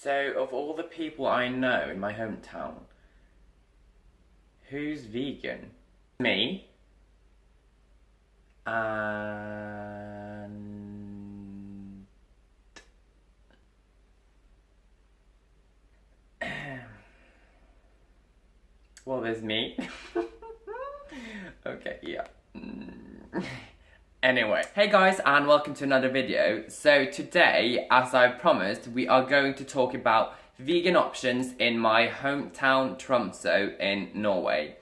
So, of all the people I know in my hometown, who's vegan? Me. And... well, there's me. Okay, yeah. Anyway, hey guys, and welcome to another video. So today, as I promised, we are going to talk about vegan options in my hometown Tromso in Norway.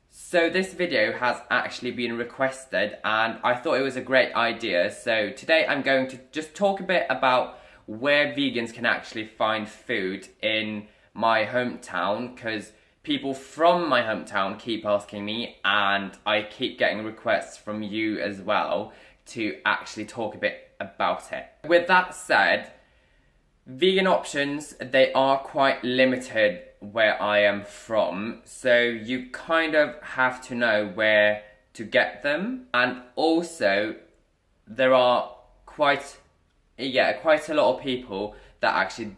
So this video has actually been requested and I thought it was a great idea. So today I'm going to just talk a bit about where vegans can actually find food in my hometown, because people from my hometown keep asking me, and I keep getting requests from you as well to actually talk a bit about it. With that said, vegan options, they are quite limited where I am from, so you kind of have to know where to get them. And also, there are quite a lot of people that actually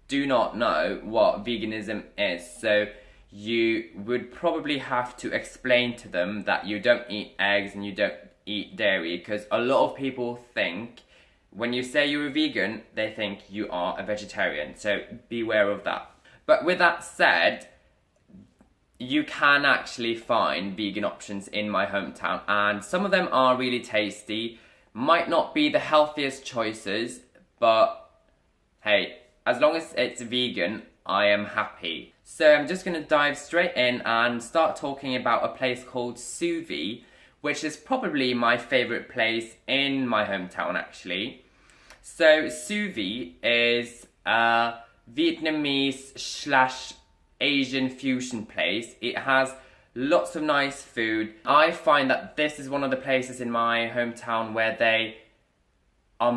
do not know what veganism is. So you would probably have to explain to them that you don't eat eggs and you don't eat dairy, because a lot of people think when you say you're a vegan, they think you are a vegetarian. So beware of that. But with that said, you can actually find vegan options in my hometown, and some of them are really tasty. Might not be the healthiest choices, but hey, as long as it's vegan, I am happy. So I'm just going to dive straight in and start talking about a place called Suvi, which is probably my favourite place in my hometown actually. So Suvi is a Vietnamese / Asian fusion place. It has lots of nice food. I find that this is one of the places in my hometown where they are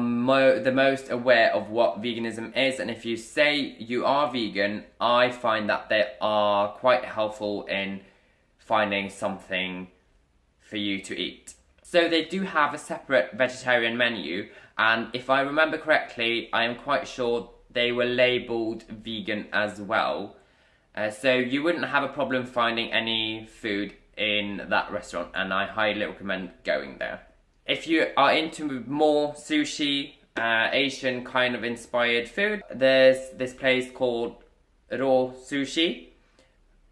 the most aware of what veganism is, and if you say you are vegan, I find that they are quite helpful in finding something for you to eat. So they do have a separate vegetarian menu, and if I remember correctly, I am quite sure they were labelled vegan as well. So you wouldn't have a problem finding any food in that restaurant, and I highly recommend going there. If you are into more sushi, Asian kind of inspired food, there's this place called Raw Sushi,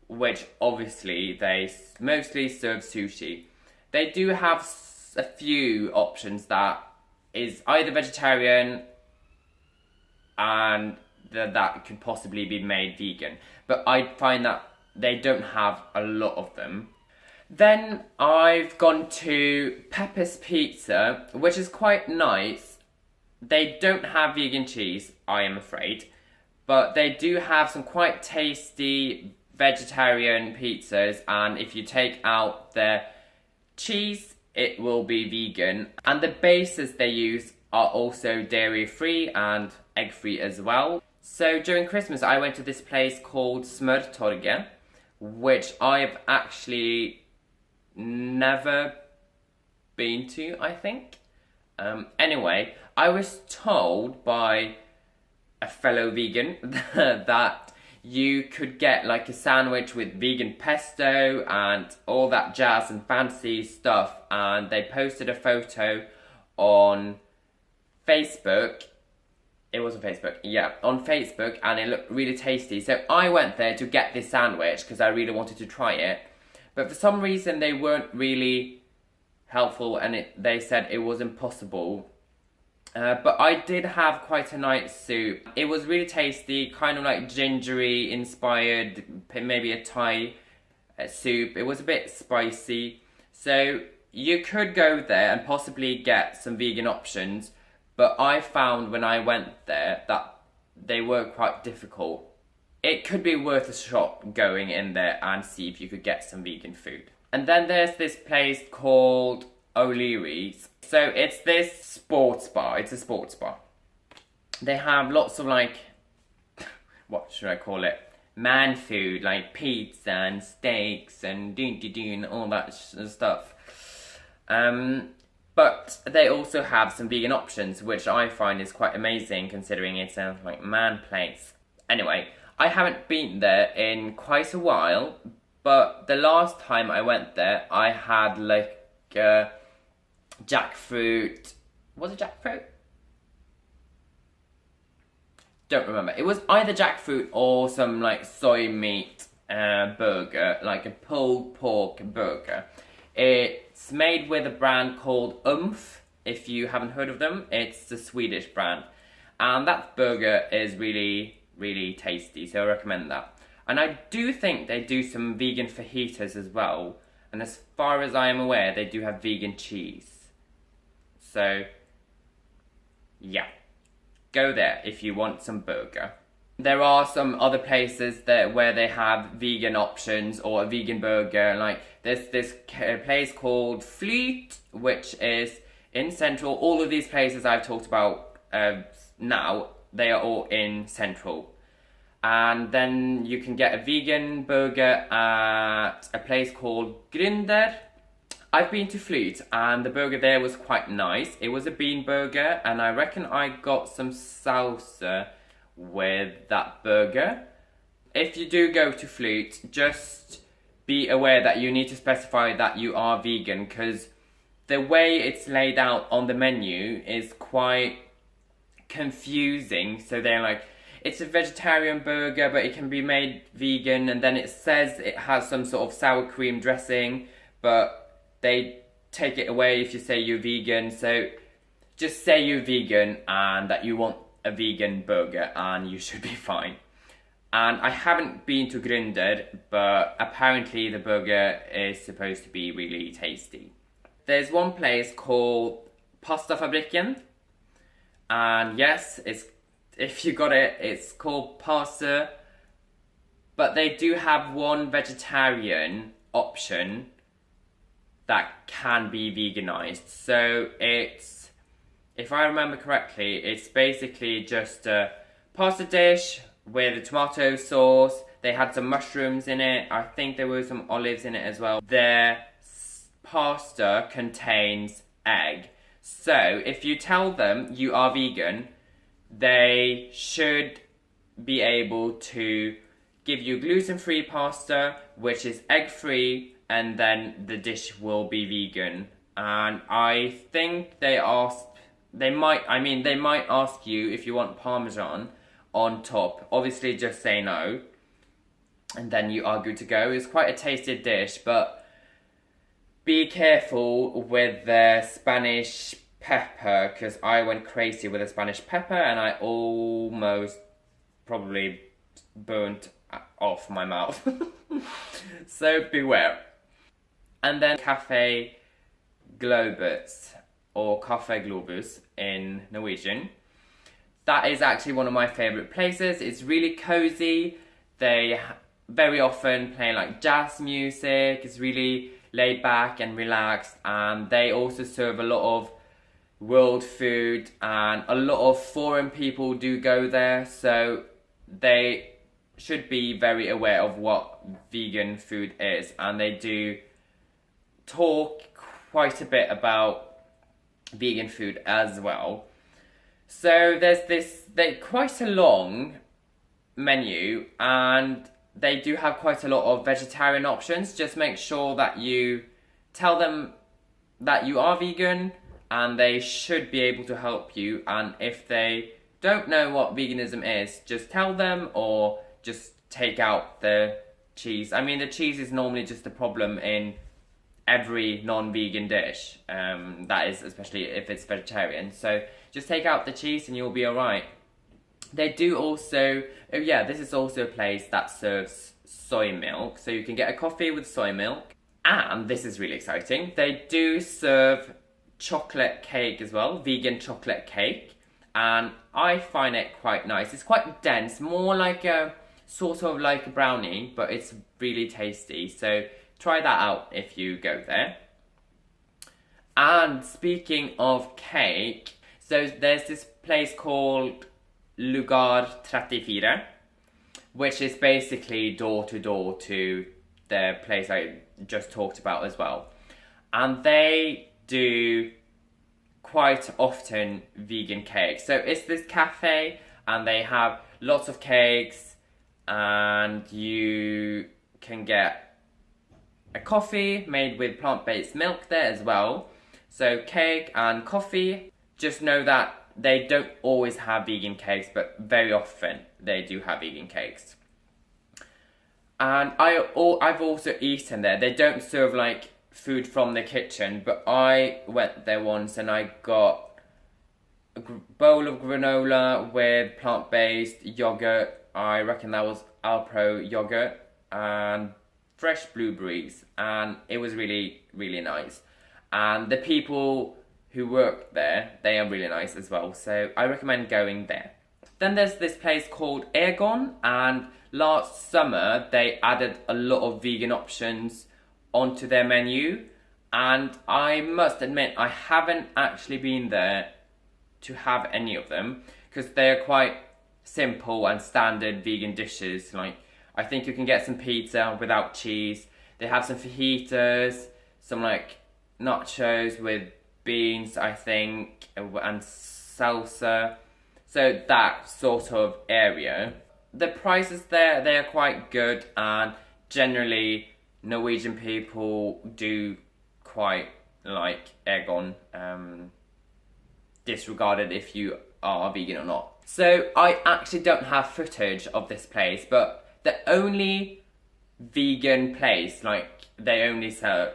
which obviously they mostly serve sushi. They do have a few options that is either vegetarian and that could possibly be made vegan, but I find that they don't have a lot of them. Then I've gone to Pepper's Pizza, which is quite nice. They don't have vegan cheese, I am afraid, but they do have some quite tasty vegetarian pizzas, and if you take out their cheese, it will be vegan. And the bases they use are also dairy-free and egg-free as well. So during Christmas, I went to this place called Smørtorget, which I've actually never been to, I think. Anyway, I was told by a fellow vegan that you could get like a sandwich with vegan pesto and all that jazz and fancy stuff, and they posted a photo on Facebook. It was on Facebook, yeah, on Facebook, and it looked really tasty. So I went there to get this sandwich because I really wanted to try it. But for some reason they weren't really helpful, and they said it was impossible. But I did have quite a nice soup. It was really tasty, kind of like gingery inspired, maybe a Thai soup. It was a bit spicy. So you could go there and possibly get some vegan options, but I found when I went there that they were quite difficult. It could be worth a shot going in there and see if you could get some vegan food. And then there's this place called OLearys. So it's this sports bar. It's a sports bar. They have lots of like, what should I call it? Man food, like pizza and steaks and and all that stuff. But they also have some vegan options, which I find is quite amazing considering it's a like man place. Anyway, I haven't been there in quite a while, but the last time I went there, I had like jackfruit. Was it jackfruit? Don't remember. It was either jackfruit or some like soy meat burger, like a pulled pork burger. It's made with a brand called if you haven't heard of them. It's the Swedish brand. And that burger is really, really tasty, so I recommend that. And I do think they do some vegan fajitas as well. And as far as I am aware, they do have vegan cheese. So, yeah. Go there if you want some burger. There are some other places that where they have vegan options or a vegan burger. Like there's this place called Flyt, which is in Central. All of these places I've talked about now, they are all in Central. And then you can get a vegan burger at a place called Glinda. I've been to Flyt and the burger there was quite nice. It was a bean burger and I reckon I got some salsa with that burger. If you do go to Flyt, just be aware that you need to specify that you are vegan, because the way it's laid out on the menu is quite confusing. So they're like, it's a vegetarian burger but it can be made vegan, and then it says it has some sort of sour cream dressing, but they take it away if you say you're vegan. So just say you're vegan and that you want a vegan burger and you should be fine. And I haven't been to Glinda, but apparently the burger is supposed to be really tasty. There's one place called Pastafabriken, and yes, if you got it, it's called pasta, but they do have one vegetarian option that can be veganized. So it's, if I remember correctly, it's basically just a pasta dish with a tomato sauce. They had some mushrooms in it. I think there were some olives in it as well. Their pasta contains egg. So if you tell them you are vegan, they should be able to give you gluten-free pasta, which is egg-free, and then the dish will be vegan. And I think they might ask you if you want Parmesan on top. Obviously just say no, and then you are good to go. It's quite a tasty dish, but be careful with the Spanish pepper, because I went crazy with the Spanish pepper and I almost probably burnt off my mouth. So beware. And then Cafe Globus, or Café Globus in Norwegian. That is actually one of my favourite places. It's really cozy. They very often play like jazz music. It's really laid back and relaxed, and they also serve a lot of world food, and a lot of foreign people do go there, so they should be very aware of what vegan food is, and they do talk quite a bit about vegan food as well. So there's quite a long menu, and they do have quite a lot of vegetarian options. Just make sure that you tell them that you are vegan, and they should be able to help you. And if they don't know what veganism is, just tell them, or just take out the cheese. I mean, the cheese is normally just a problem in every non-vegan dish, that is, especially if it's vegetarian. So just take out the cheese and you'll be alright. They do also, oh yeah, this is also a place that serves soy milk, so you can get a coffee with soy milk. And this is really exciting, they do serve chocolate cake as well, vegan chocolate cake, and I find it quite nice. It's quite dense, more like a sort of like a brownie, but it's really tasty. So try that out if you go there. And speaking of cake, so there's this place called Lugar 34, which is basically door to door to the place I just talked about as well. And they do quite often vegan cakes. So it's this cafe and they have lots of cakes, and you can get a coffee made with plant-based milk there as well. So cake and coffee. Just know that they don't always have vegan cakes, but very often they do have vegan cakes. And I've also eaten there. They don't serve like food from the kitchen, but I went there once and I got a bowl of granola with plant-based yogurt. I reckon that was Alpro yogurt and fresh blueberries, and it was really, really nice. And the people who work there, they are really nice as well, so I recommend going there. Then there's this place called Err Gone, and last summer they added a lot of vegan options onto their menu, and I must admit I haven't actually been there to have any of them, because they're quite simple and standard vegan dishes. Like, I think you can get some pizza without cheese. They have some fajitas, some like nachos with beans, I think, and salsa. So that sort of area. The prices there, they are quite good, and generally Norwegian people do quite like Err Gone, disregarded if you are vegan or not. So I actually don't have footage of this place, but the only vegan place, like they only serve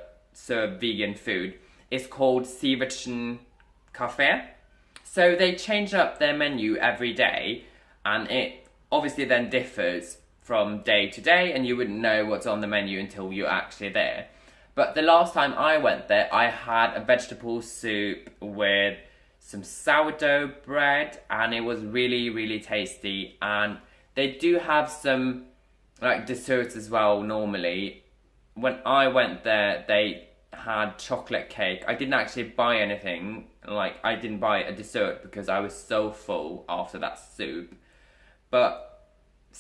vegan food, is called Urchin Kefir. So they change up their menu every day, and it obviously then differs from day to day, and you wouldn't know what's on the menu until you're actually there. But the last time I went there, I had a vegetable soup with some sourdough bread, and it was really, really tasty. And they do have some like desserts as well normally. When I went there, they had chocolate cake. I didn't actually buy anything, like I didn't buy a dessert because I was so full after that soup. But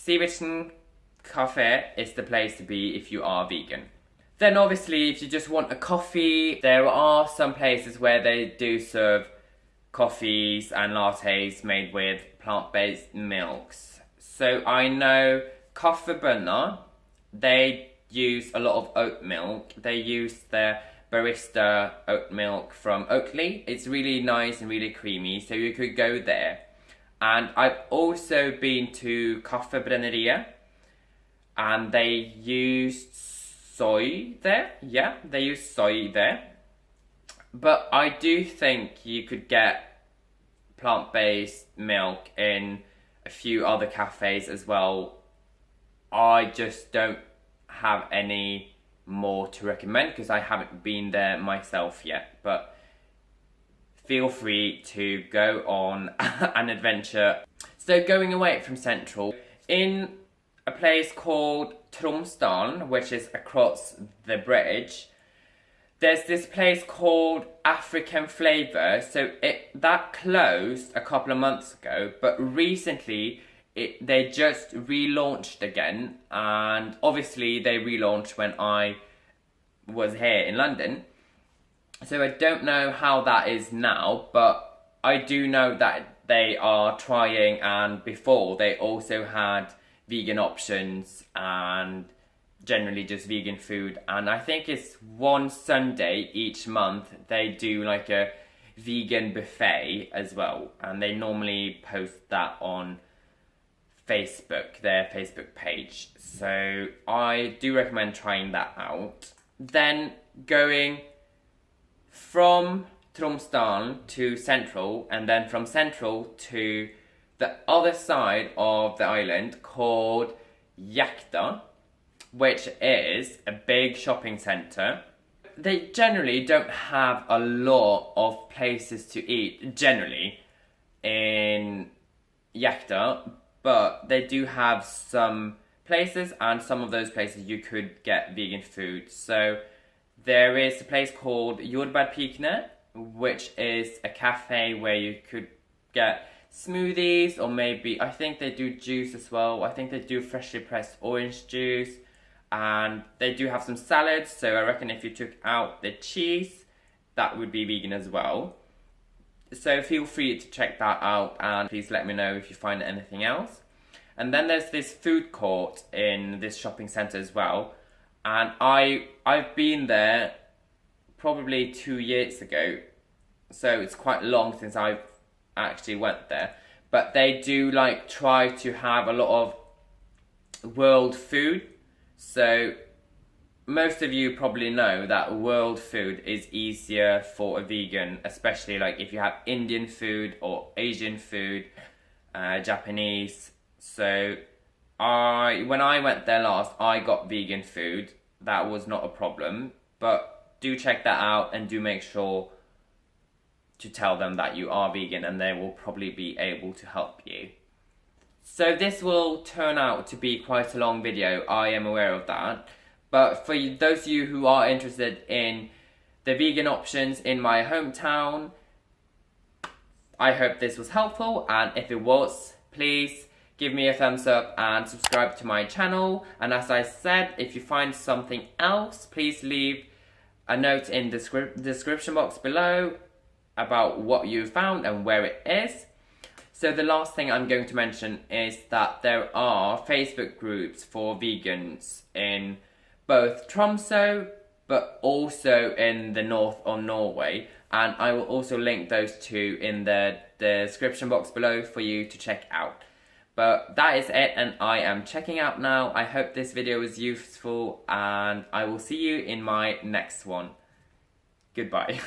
Urchin Kefir is the place to be if you are vegan. Then obviously if you just want a coffee, there are some places where they do serve coffees and lattes made with plant-based milks. So I know Coffe Urban, they use a lot of oat milk. They use their barista oat milk from Oatly. It's really nice and really creamy, so you could go there. And I've also been to Coffe Urban, and they use soy there. Yeah, they use soy there. But I do think you could get plant-based milk in a few other cafes as well. I just don't have any more to recommend because I haven't been there myself yet. But feel free to go on an adventure. So going away from Central, in a place called TROMSO, which is across the bridge, there's this place called African Flavour. So that closed a couple of months ago, but recently they just relaunched again, and obviously they relaunched when I was here in London. So I don't know how that is now, but I do know that they are trying, and before they also had vegan options and generally just vegan food. And I think it's one Sunday each month they do like a vegan buffet as well, and they normally post that on Facebook, their Facebook page. So I do recommend trying that out. Then going from TROMSO to Central, and then from Central to the other side of the island called Yakta, which is a big shopping centre. They generally don't have a lot of places to eat, generally, in Yakta, but they do have some places, and some of those places you could get vegan food. So there is a place called Pinkner, which is a cafe where you could get smoothies, or maybe, I think they do juice as well. I think they do freshly pressed orange juice, and they do have some salads, so I reckon if you took out the cheese, that would be vegan as well. So feel free to check that out, and please let me know if you find anything else. And then there's this food court in this shopping centre as well. And I've been there probably 2 years ago. So it's quite long since I've actually went there. But they do like try to have a lot of world food. So most of you probably know that world food is easier for a vegan, especially like if you have Indian food or Asian food, Japanese. So when I went there last, I got vegan food. That was not a problem. But do check that out and do make sure to tell them that you are vegan, and they will probably be able to help you. So this will turn out to be quite a long video, I am aware of that. But for those of you who are interested in the vegan options in my hometown, I hope this was helpful, and if it was, please give me a thumbs up and subscribe to my channel. And as I said, if you find something else, please leave a note in the description box below about what you found and where it is. So the last thing I'm going to mention is that there are Facebook groups for vegans in both TROMSO but also in the north of Norway, and I will also link those two in the description box below for you to check out. But that is it, and I am checking out now. I hope this video was useful, and I will see you in my next one. Goodbye.